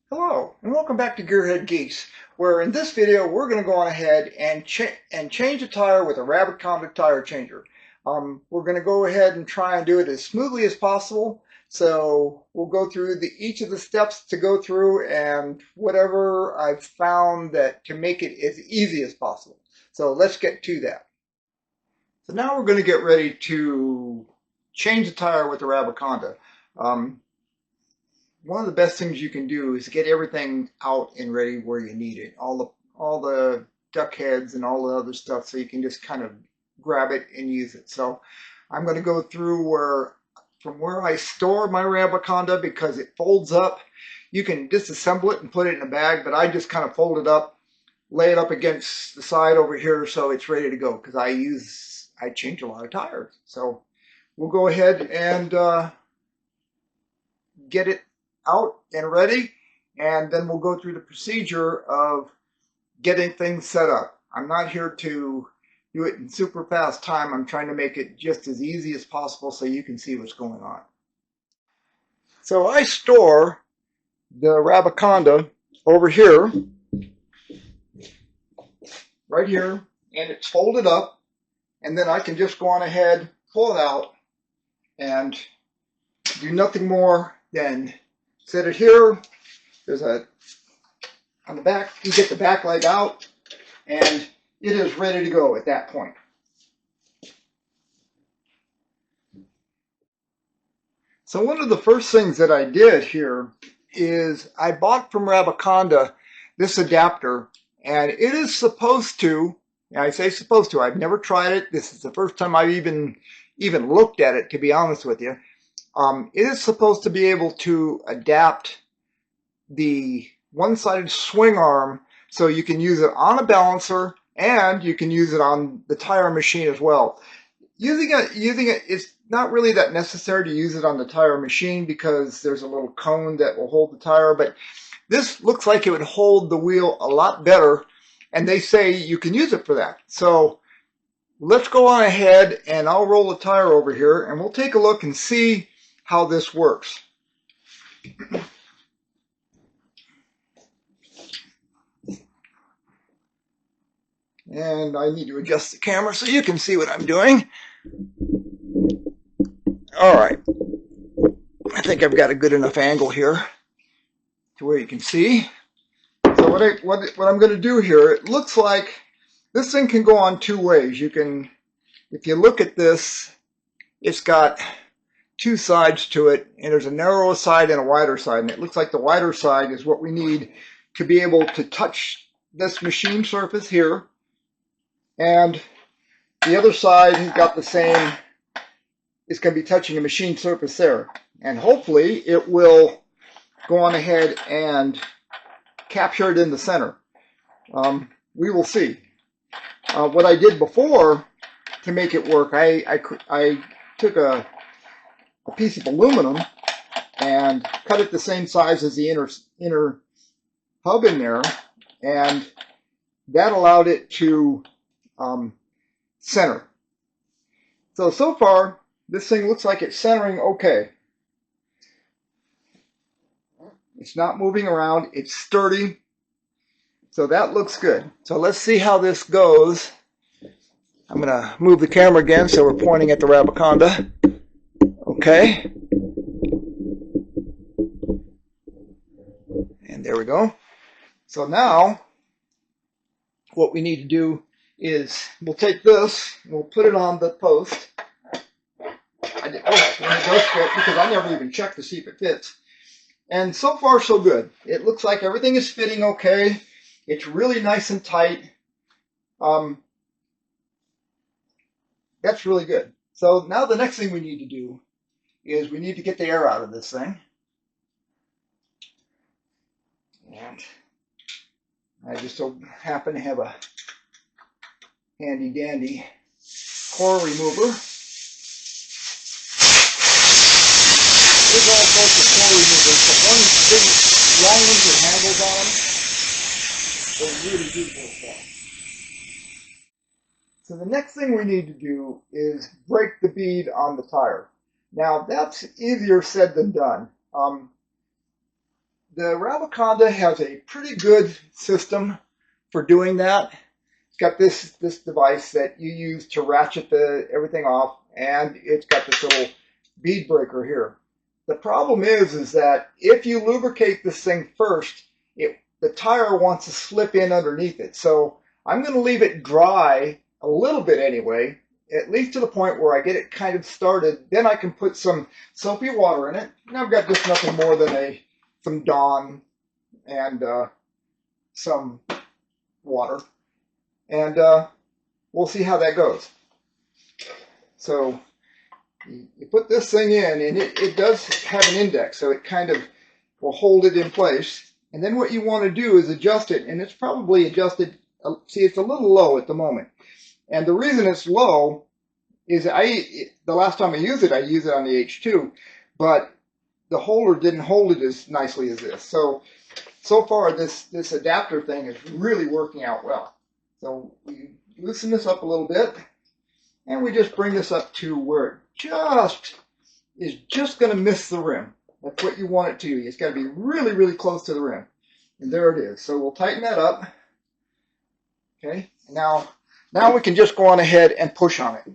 Hello, and welcome back to Gearhead Geeks, where in this video we're going to go on ahead and change a tire with a Rabaconda tire changer. We're going to go ahead and try and do it as smoothly as possible. So we'll go through each of the steps to go through and whatever I've found that to make it as easy as possible. So let's get to that. So now we're going to get ready to change the tire with the Rabaconda. One of the best things you can do is get everything out and ready where you need it. All the duck heads and all the other stuff, so you can just kind of grab it and use it. So I'm going to go through from where I store my Rabaconda, because it folds up. You can disassemble it and put it in a bag, but I just kind of fold it up, lay it up against the side over here so it's ready to go, because I change a lot of tires. So we'll go ahead and get it out and ready, and then we'll go through the procedure of getting things set up. I'm not here to do it in super fast time. I'm trying to make it just as easy as possible so you can see what's going on. So I store the Rabaconda over here, right here, and it's folded up, and then I can just go on ahead, pull it out, and do nothing more than set it here. There's on the back, you get the back leg out, and it is ready to go at that point. So one of the first things that I did here is I bought from Rabaconda this adapter, and it is supposed to, and I say supposed to, I've never tried it. This is the first time I've even looked at it, to be honest with you. It is supposed to be able to adapt the one-sided swing arm, so you can use it on a balancer and you can use it on the tire machine as well. Using it, it's not really that necessary to use it on the tire machine, because there's a little cone that will hold the tire, but this looks like it would hold the wheel a lot better, and they say you can use it for that. So let's go on ahead and I'll roll the tire over here and we'll take a look and see how this works. And I need to adjust the camera so you can see what I'm doing. All right. I think I've got a good enough angle here to where you can see. So what I'm going to do here, it looks like this thing can go on two ways. You can, if you look at this, it's got two sides to it, and there's a narrower side and a wider side, and it looks like the wider side is what we need to be able to touch this machine surface here, and the other side has got the same, it's going to be touching a machine surface there, and hopefully it will go on ahead and capture it in the center. We will see. What I did before to make it work, I took a piece of aluminum and cut it the same size as the inner hub in there, and that allowed it to center. So far this thing looks like it's centering okay. It's not moving around, it's sturdy, so that looks good. So let's see how this goes. I'm going to move the camera again so we're pointing at the Rabaconda. Okay. And there we go. So now what we need to do is we'll take this, we'll put it on the post. When it does fit, because I never even checked to see if it fits. And so far so good. It looks like everything is fitting okay. It's really nice and tight. That's really good. So now the next thing we need to do is we need to get the air out of this thing. And I just so happen to have a handy dandy core remover. There's all sorts of core removers, but one big long ones with handles on them, they're really beautiful stuff. So the next thing we need to do is break the bead on the tire. Now that's easier said than done. the Rabaconda has a pretty good system for doing that. It's got this device that you use to ratchet everything off, and it's got this little bead breaker here. The problem is that if you lubricate this thing first, the tire wants to slip in underneath it. So I'm going to leave it dry a little bit anyway, at least to the point where I get it kind of started. Then I can put some soapy water in it. And I've got just nothing more than some Dawn and some water. And we'll see how that goes. So you put this thing in, and it does have an index, so it kind of will hold it in place. And then what you want to do is adjust it, and it's probably adjusted. See, it's a little low at the moment. And the reason it's low is the last time I used it on the H2, but the holder didn't hold it as nicely as this. So far this adapter thing is really working out well. So we loosen this up a little bit, and we just bring this up to where it is just going to miss the rim. That's what you want it to be. It's got to be really, really close to the rim. And there it is. So we'll tighten that up. Okay. Now we can just go on ahead and push on it.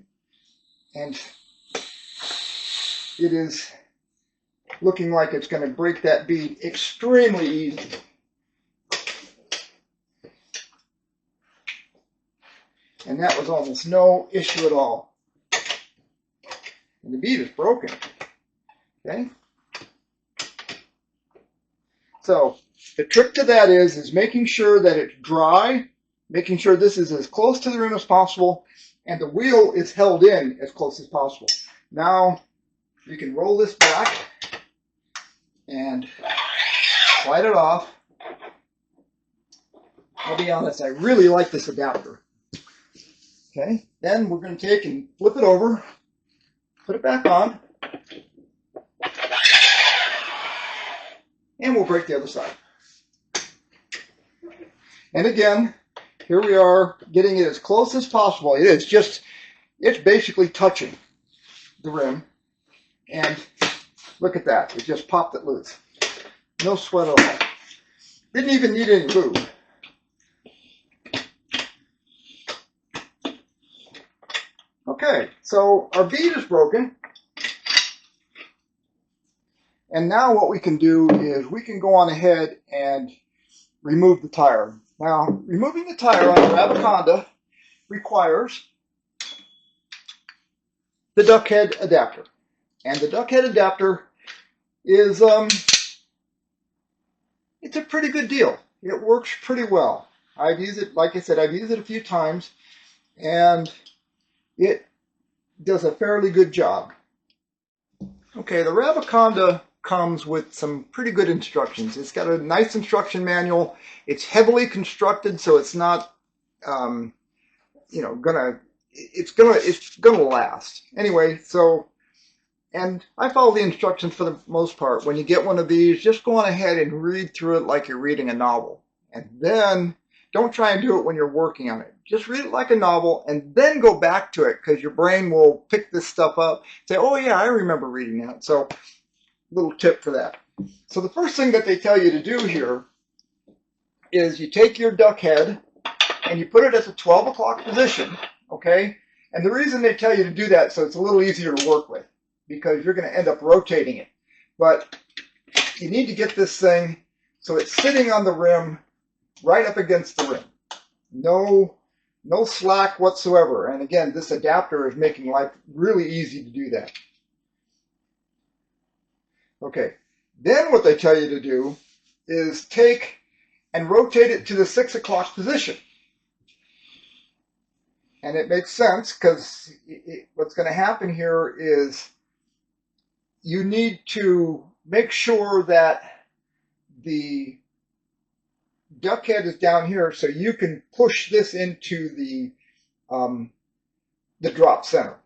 And it is looking like it's going to break that bead extremely easy. And that was almost no issue at all. And the bead is broken. Okay? So the trick to that is making sure that it's dry, making sure this is as close to the rim as possible, and the wheel is held in as close as possible. Now you can roll this back and slide it off. I'll be honest, I really like this adapter. Okay, then we're going to take and flip it over, put it back on, and we'll break the other side. And again, here we are getting it as close as possible. It's basically touching the rim. And look at that, it just popped it loose. No sweat at all. Didn't even need any lube. Okay, so our bead is broken. And now what we can do is we can go on ahead and remove the tire. Now, removing the tire on the Rabaconda requires the duck head adapter. And the duck head adapter is, it's a pretty good deal. It works pretty well. I've used it, like I said, I've used it a few times, and it does a fairly good job. Okay, the Rabaconda comes with some pretty good instructions. It's got a nice instruction manual. It's heavily constructed, so it's not, it's gonna last. Anyway, and I follow the instructions for the most part. When you get one of these, just go on ahead and read through it like you're reading a novel. And then don't try and do it when you're working on it. Just read it like a novel and then go back to it, because your brain will pick this stuff up. Say, oh yeah, I remember reading that. So, little tip for that. So the first thing that they tell you to do here is you take your duck head and you put it at the 12 o'clock position, okay? And the reason they tell you to do that so it's a little easier to work with, because you're going to end up rotating it. But you need to get this thing so it's sitting on the rim, right up against the rim. No slack whatsoever. And again, this adapter is making life really easy to do that. Okay, then what they tell you to do is take and rotate it to the 6 o'clock position. And it makes sense, because what's going to happen here is you need to make sure that the duck head is down here, so you can push this into the drop center.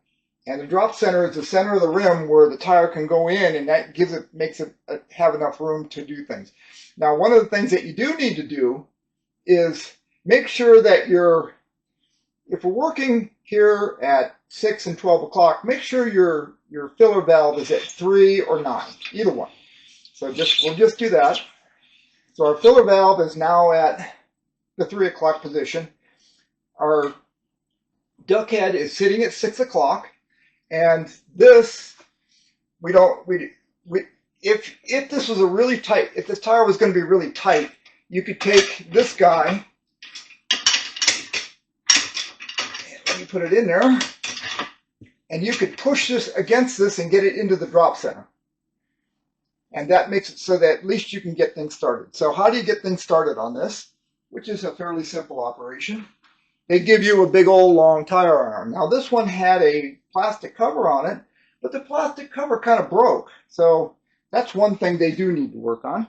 And the drop center is the center of the rim where the tire can go in, and that makes it have enough room to do things. Now, one of the things that you do need to do is make sure that if we're working here at 6 and 12 o'clock, make sure your filler valve is at 3 or 9, either one. So we'll just do that. So our filler valve is now at the 3 o'clock position. Our duck head is sitting at 6 o'clock, and this if this was a really tight, if this tire was going to be really tight, you could take this guy, and let me put it in there, and you could push this against this and get it into the drop center. And that makes it so that at least you can get things started. So how do you get things started on this? Which is a fairly simple operation. They give you a big old long tire arm. Now this one had a plastic cover on it, but the plastic cover kind of broke. So that's one thing they do need to work on.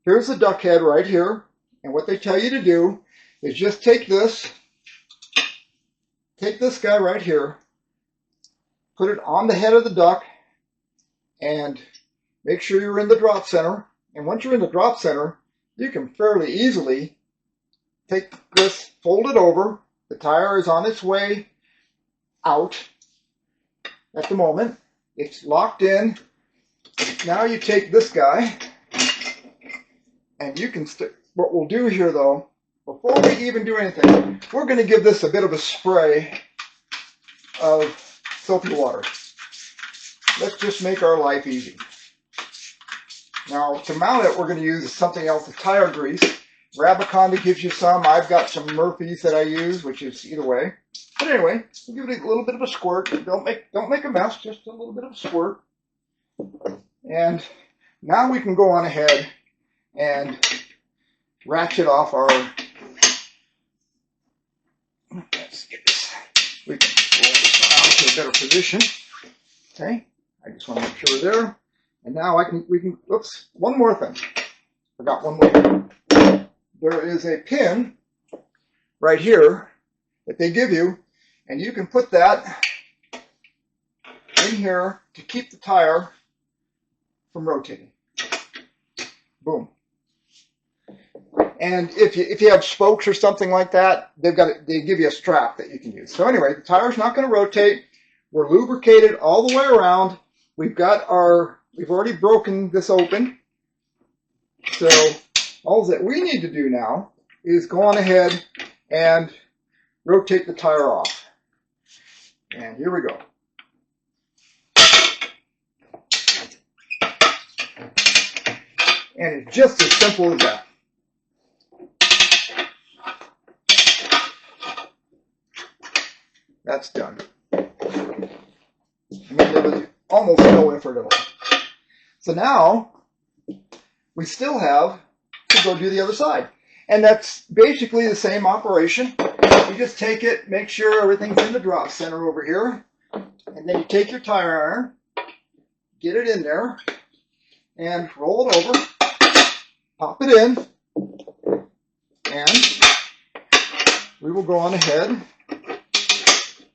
Here's the duck head right here. And what they tell you to do is just take this guy right here, put it on the head of the duck, and make sure you're in the drop center. And once you're in the drop center, you can fairly easily take this, fold it over. The tire is on its way out at the moment. It's locked in. Now you take this guy, and you can what we'll do here though, before we even do anything, we're going to give this a bit of a spray of soapy water. Let's just make our life easy. Now to mount it, we're going to use something else, a tire grease. Rabaconda gives you some. I've got some Murphy's that I use, which is either way. But anyway, we'll give it a little bit of a squirt. Don't make a mess, just a little bit of a squirt. And now we can go on ahead and ratchet off our, let's get this, we can roll this around to a better position. Okay, I just want to make sure we're there. And now we can, oops, one more thing. Forgot one more thing. There is a pin right here that they give you, and you can put that in here to keep the tire from rotating. Boom. And if you have spokes or something like that, they give you a strap that you can use. So anyway, the tire's not going to rotate. We're lubricated all the way around. We've already broken this open. So all that we need to do now is go on ahead and rotate the tire off. And here we go. And it's just as simple as that. That's done. I mean, there was almost no effort at all. So now we still have to go do the other side. And that's basically the same operation. You just take it, make sure everything's in the drop center over here. And then you take your tire iron, get it in there, and roll it over, pop it in, and we will go on ahead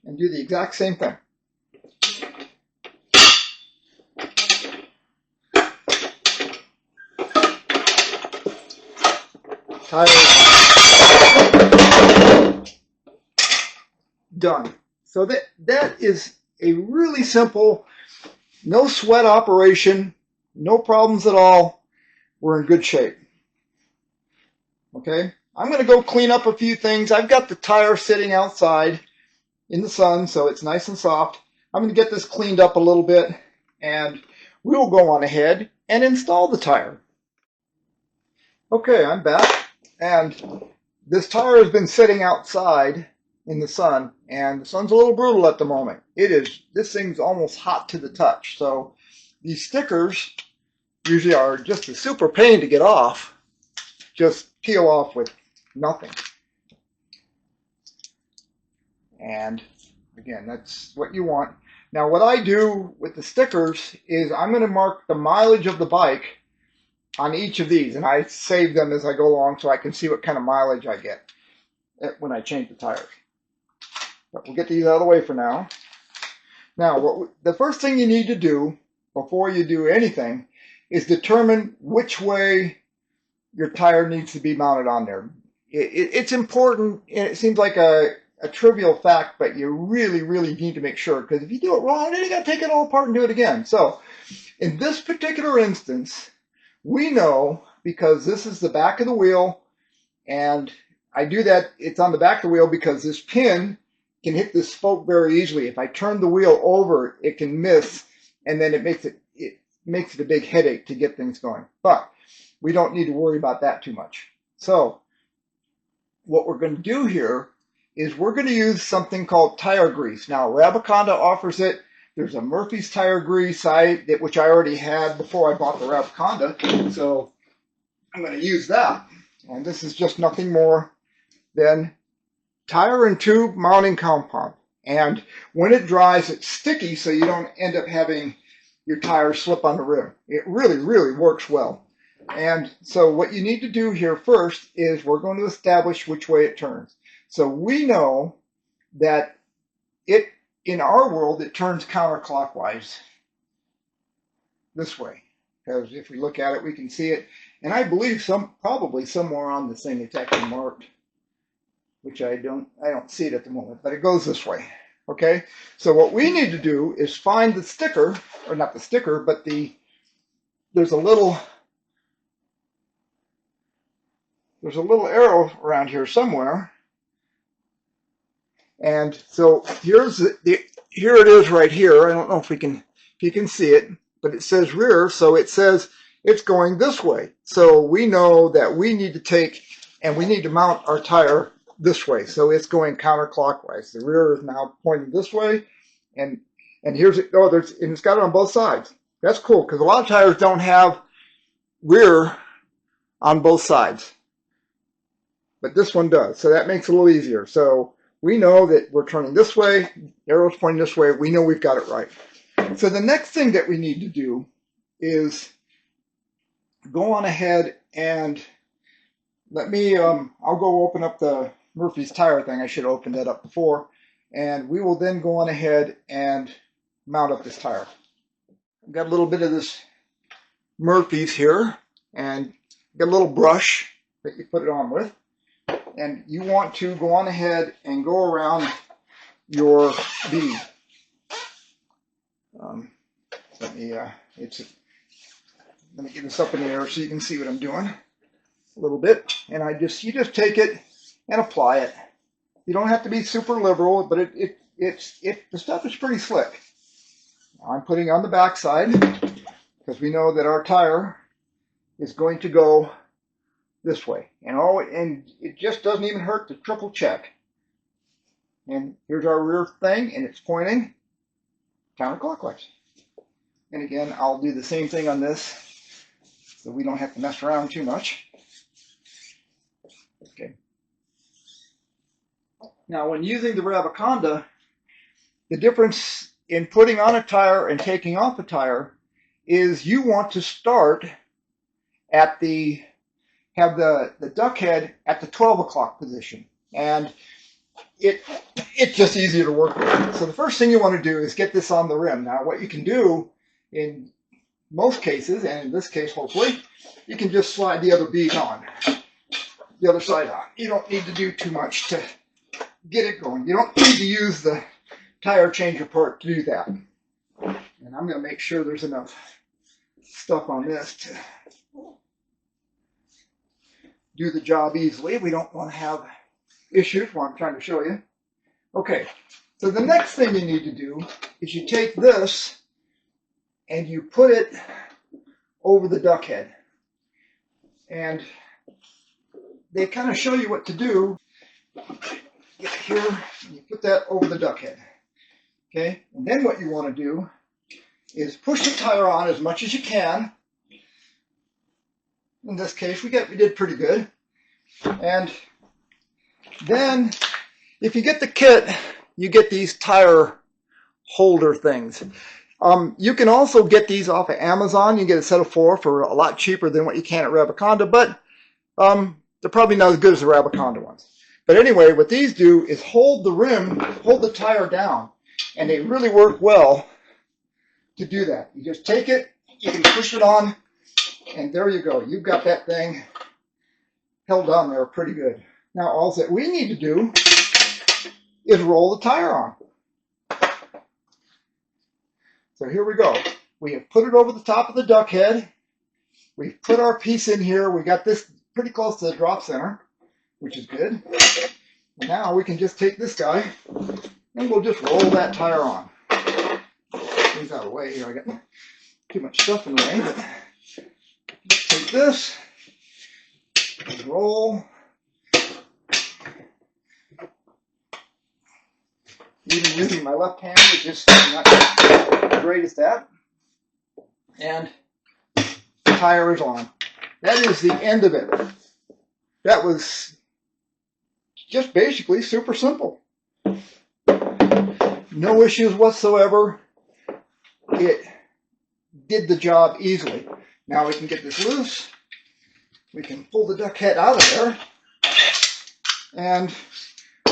and do the exact same thing. Tire done. So that is a really simple, no sweat operation, no problems at all. We're in good shape. Okay, I'm going to go clean up a few things. I've got the tire sitting outside in the sun, so it's nice and soft. I'm going to get this cleaned up a little bit, and we'll go on ahead and install the tire. Okay, I'm back, and this tire has been sitting outside in the sun, and the sun's a little brutal at the moment. This thing's almost hot to the touch. So these stickers usually are just a super pain to get off. Just peel off with nothing. And again, that's what you want. Now what I do with the stickers is I'm going to mark the mileage of the bike on each of these, and I save them as I go along so I can see what kind of mileage I get when I change the tires. But we'll get these out of the way for now. Now, the first thing you need to do before you do anything is determine which way your tire needs to be mounted on there. It's important, and it seems like a trivial fact, but you really, really need to make sure, because if you do it wrong, then you got to take it all apart and do it again. So, in this particular instance, we know because this is the back of the wheel, and I do that, it's on the back of the wheel because this pin can hit this spoke very easily. If I turn the wheel over, it can miss, and then it makes it a big headache to get things going. But we don't need to worry about that too much. So what we're going to do here is we're going to use something called tire grease. Now, Rabaconda offers it. There's a Murphy's tire grease, which I already had before I bought the Rabaconda. So I'm going to use that. And this is just nothing more than tire and tube mounting compound. And when it dries, it's sticky, so you don't end up having your tires slip on the rim. It really, really works well. And so what you need to do here first is we're going to establish which way it turns. So we know that in our world, it turns counterclockwise this way. Because if we look at it, we can see it. And I believe probably somewhere on this thing it's actually marked, which I don't see it at the moment, but it goes this way. Okay, so what we need to do is find the sticker, or not the sticker, but there's a little arrow around here somewhere. And so here it is right here. I don't know if you can see it, but it says rear, so it says it's going this way. So we know that we need to take and we need to mount our tire this way. So it's going counterclockwise. The rear is now pointing this way, and here's it. Oh, and it's got it on both sides. That's cool because a lot of tires don't have rear on both sides, but this one does. So that makes it a little easier. So we know that we're turning this way, arrow's pointing this way, we know we've got it right. So the next thing that we need to do is go on ahead and let me, I'll go open up the Murphy's tire thing. I should have opened that up before. And we will then go on ahead and mount up this tire. I've got a little bit of this Murphy's here, and got a little brush that you put it on with. And you want to go on ahead and go around your bead. Let me get this up in the air so you can see what I'm doing a little bit. And you just take it and apply it. You don't have to be super liberal, but the stuff is pretty slick. I'm putting on the back side because we know that our tire is going to go this way, and it just doesn't even hurt to triple check. And here's our rear thing, and it's pointing counterclockwise. And again, I'll do the same thing on this, so we don't have to mess around too much. Okay. Now, when using the Rabaconda, the difference in putting on a tire and taking off a tire is you want to start at have the duck head at the 12 o'clock position, and it's just easier to work with. So the first thing you want to do is get this on the rim. Now what you can do in most cases, and in this case hopefully, you can just slide the other bead on, the other side on. You don't need to do too much to get it going. You don't need to use the tire changer part to do that. And I'm going to make sure there's enough stuff on this to do the job easily. We don't want to have issues while I'm trying to show you. Okay, so the next thing you need to do is you take this and you put it over the duck head. And they kind of show you what to do. Get here, and you put that over the duck head. Okay, and then what you want to do is push the tire on as much as you can. In this case, we did pretty good. And then, if you get the kit, you get these tire holder things. You can also get these off of Amazon. You get a set of 4 for a lot cheaper than what you can at Rabaconda, but they're probably not as good as the Rabaconda ones. But anyway, what these do is hold the tire down, and they really work well to do that. You just take it, you can push it on, and there you go. You've got that thing held on there pretty good. Now all that we need to do is roll the tire on. So here we go. We have put it over the top of the duck head, We've put our piece in here. We got this pretty close to the drop center, which is good. And now we can just take this guy and we'll just roll that tire on. Things out of the way here. I got too much stuff in the way, but take this and roll. Even using my left hand, which is not the greatest at. And the tire is on. That is the end of it. That was just basically super simple. No issues whatsoever. It did the job easily. Now we can get this loose. We can pull the duck head out of there. And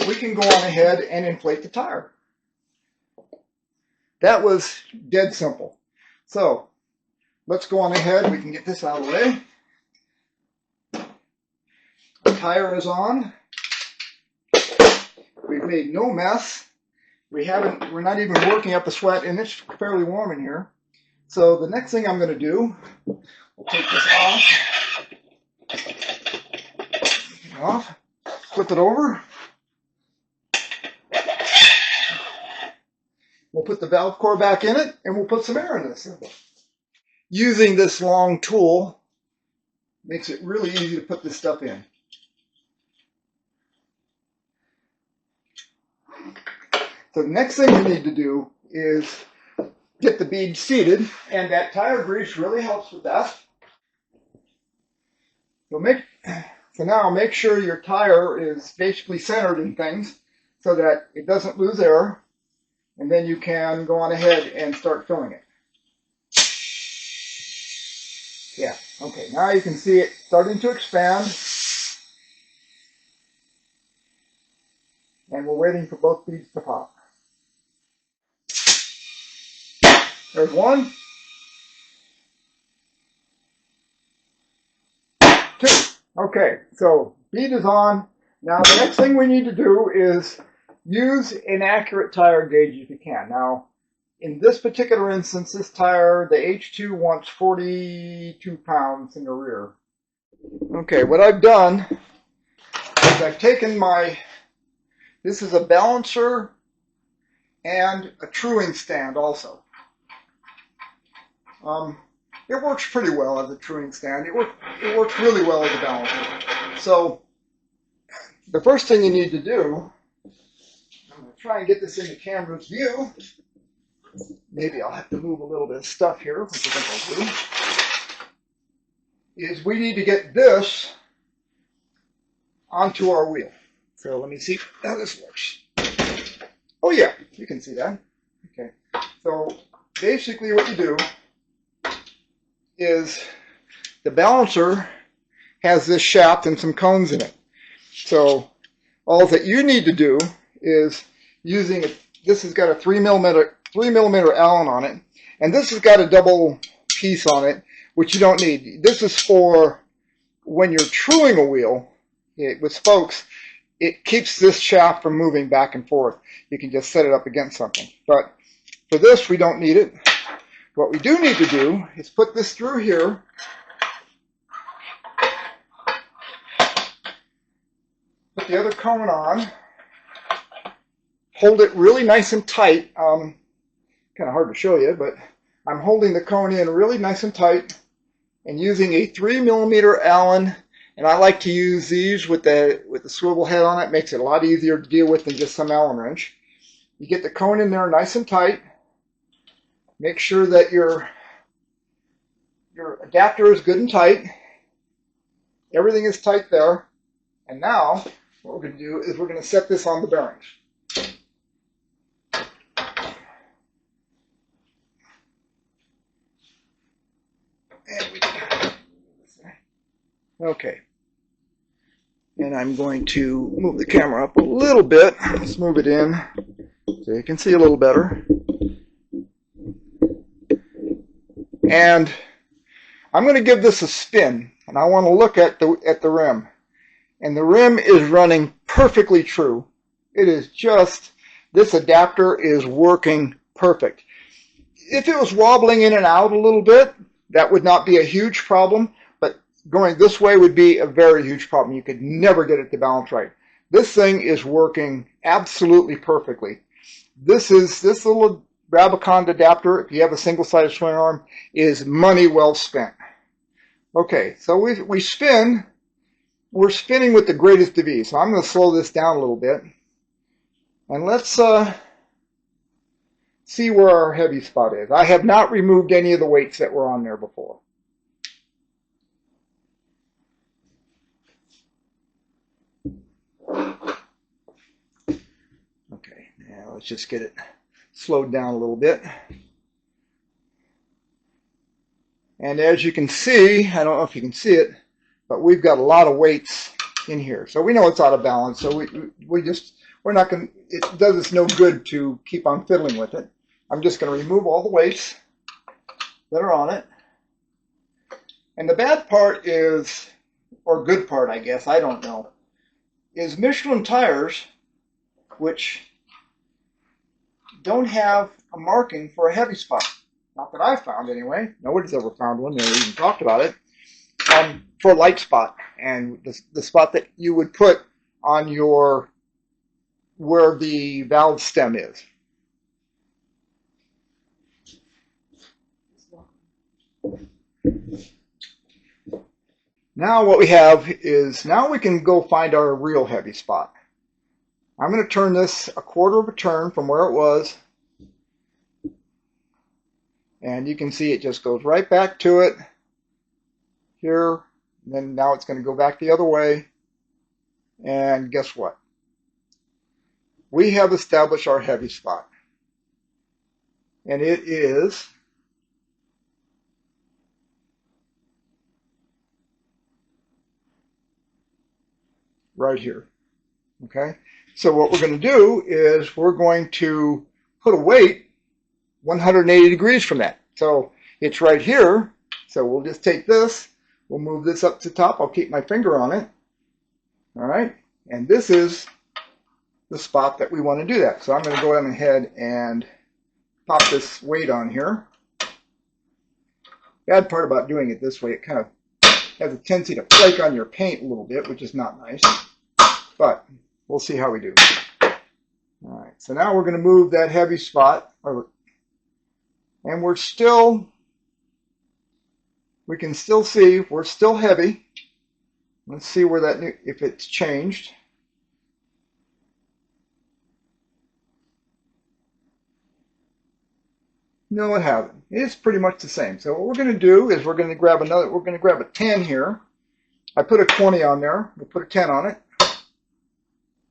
we can go on ahead and inflate the tire. That was dead simple. So let's go on ahead. We can get this out of the way. The tire is on. We've made no mess. We're not even working up a sweat, and it's fairly warm in here. So the next thing I'm going to do, we'll take this off, flip it over. We'll put the valve core back in it, and we'll put some air in this. Using this long tool makes it really easy to put this stuff in. So the next thing we need to do is get the bead seated, and that tire grease really helps with that. So now make sure your tire is basically centered in things so that it doesn't lose air, and then you can go on ahead and start filling it. Yeah, okay, now you can see it starting to expand. And we're waiting for both beads to pop. There's one. Two. Okay, so bead is on. Now the next thing we need to do is use an accurate tire gauge if you can. Now, in this particular instance, this tire, the H2 wants 42 pounds in the rear. Okay, what I've done is I've taken this is a balancer and a truing stand also. It works pretty well as a truing stand. It works really well as a balancer. So the first thing you need to do, I'm going to try and get this in the camera's view. Maybe I'll have to move a little bit of stuff here, which I think I'll do, is we need to get this onto our wheel. So let me see how this works. Oh yeah, you can see that. Okay, so basically what you do is the balancer has this shaft and some cones in it. So all that you need to do is using it. This has got a 3 millimeter Allen on it, and this has got a double piece on it, which you don't need. This is for when you're truing a wheel with spokes. It keeps this shaft from moving back and forth. You can just set it up against something. But for this, we don't need it. What we do need to do is put this through here. Put the other cone on. Hold it really nice and tight. Kind of hard to show you, but I'm holding the cone in really nice and tight and using a 3 millimeter Allen. And I like to use these with the swivel head on it. Makes it a lot easier to deal with than just some Allen wrench. You get the cone in there nice and tight. Make sure that your adapter is good and tight. Everything is tight there. And now what we're going to do is we're going to set this on the bearings. And we can, okay. And I'm going to move the camera up a little bit. Let's move it in so you can see a little better. And I'm going to give this a spin, and I want to look at the rim. And the rim is running perfectly true. It is just, this adapter is working perfect. If it was wobbling in and out a little bit, that would not be a huge problem, but going this way would be a very huge problem. You could never get it to balance right. This thing is working absolutely perfectly. This little Rabaconda adapter, if you have a single-sided swing arm, is money well spent. Okay, so we spin. We're spinning with the greatest of ease. So I'm going to slow this down a little bit. And let's see where our heavy spot is. I have not removed any of the weights that were on there before. Okay, now let's just get it slowed down a little bit. And as you can see, I don't know if you can see it, but we've got a lot of weights in here. So we know it's out of balance. So we're not going to, it does us no good to keep on fiddling with it. I'm just going to remove all the weights that are on it. And the bad part is, or good part, I guess, I don't know, is Michelin tires, which don't have a marking for a heavy spot. Not that I've found anyway. Nobody's ever found one. They even talked about it. For a light spot, and the spot that you would put on your, where the valve stem is. Now what we have is, now we can go find our real heavy spot. I'm going to turn this a quarter of a turn from where it was. And you can see it just goes right back to it here. And then now it's going to go back the other way. And guess what? We have established our heavy spot. And it is right here. Okay? So what we're going to do is we're going to put a weight 180 degrees from that. So it's right here. So we'll just take this. We'll move this up to the top. I'll keep my finger on it. All right. And this is the spot that we want to do that. So I'm going to go ahead and pop this weight on here. Bad part about doing it this way, it kind of has a tendency to flake on your paint a little bit, which is not nice. But we'll see how we do. All right. So now we're going to move that heavy spot. And we're still, we can still see we're still heavy. Let's see where that, if it's changed. No, it hasn't. It's pretty much the same. So what we're going to do is we're going to grab another, we're going to grab a 10 here. I put a 20 on there. We'll put a 10 on it.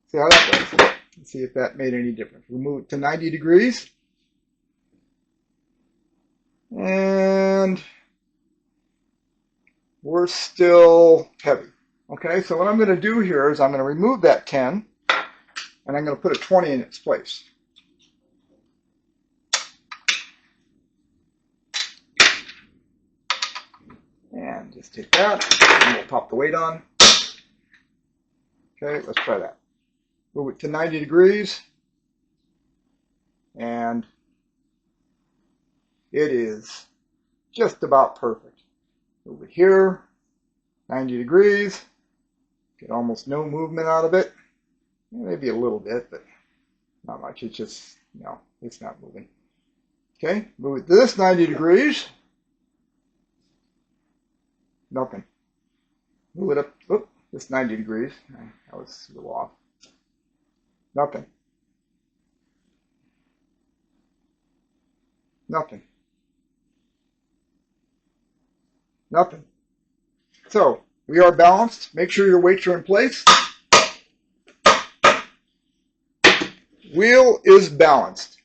See how that goes. Let's see if that made any difference. We'll move it to 90 degrees. And we're still heavy. Okay, so what I'm going to do here is I'm going to remove that 10 and I'm going to put a 20 in its place. And just take that and we'll pop the weight on. Okay, let's try that. Move it to 90 degrees and it is just about perfect. Over here, 90 degrees. Get almost no movement out of it. Maybe a little bit, but not much. It's just, no, it's not moving. Okay, move it to this 90 degrees. Nothing. Move it up, oop, this 90 degrees. That was a little off. Nothing. Nothing. Nothing. So we are balanced. Make sure your weights are in place. Wheel is balanced.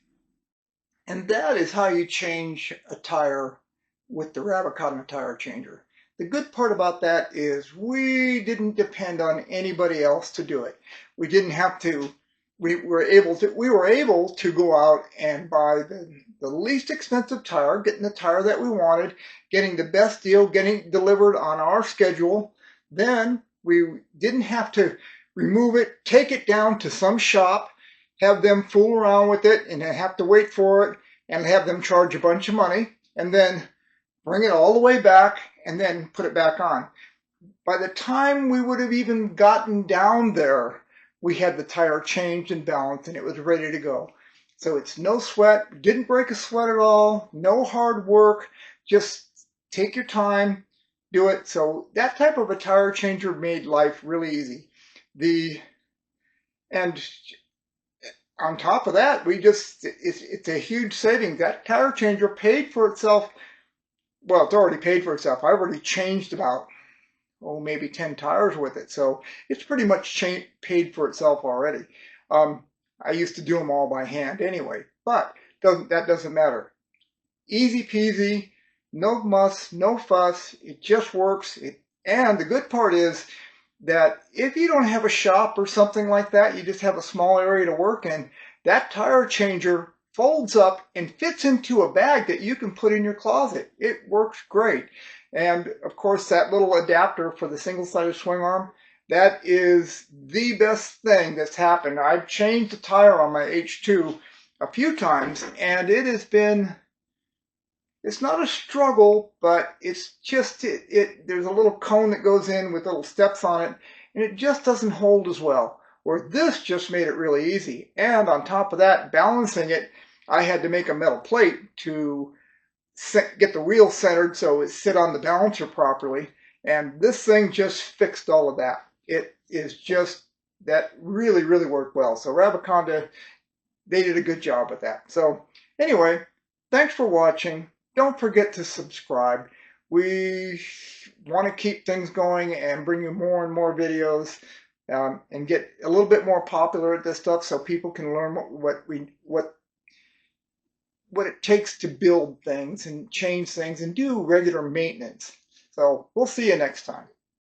And that is how you change a tire with the Rabaconda tire changer. The good part about that is we didn't depend on anybody else to do it. We didn't have to. We were able to go out and buy the least expensive tire, getting the tire that we wanted, getting the best deal, getting delivered on our schedule. Then we didn't have to remove it, take it down to some shop, have them fool around with it and have to wait for it and have them charge a bunch of money. And then bring it all the way back, and then put it back on. By the time we would have even gotten down there, we had the tire changed and balanced, and it was ready to go. So it's no sweat, didn't break a sweat at all, no hard work, just take your time, do it. So that type of a tire changer made life really easy. And on top of that, it's a huge savings. That tire changer paid for itself. Well, it's already paid for itself. I already changed about, maybe 10 tires with it. So it's pretty much paid for itself already. I used to do them all by hand anyway, but that doesn't matter. Easy peasy, no muss, no fuss. It just works. And the good part is that if you don't have a shop or something like that, you just have a small area to work in, that tire changer folds up and fits into a bag that you can put in your closet. It works great. And of course, that little adapter for the single-sided swing arm, that is the best thing that's happened. I've changed the tire on my H2 a few times, and it's not a struggle, but it's just, there's a little cone that goes in with little steps on it, and it just doesn't hold as well. Where this just made it really easy. And on top of that, balancing it, I had to make a metal plate to get the wheel centered so it sit on the balancer properly. And this thing just fixed all of that. It is just, that really, really worked well. So Rabaconda, they did a good job with that. So anyway, thanks for watching. Don't forget to subscribe. We want to keep things going and bring you more and more videos, and get a little bit more popular at this stuff so people can learn what it takes to build things and change things and do regular maintenance. So we'll see you next time.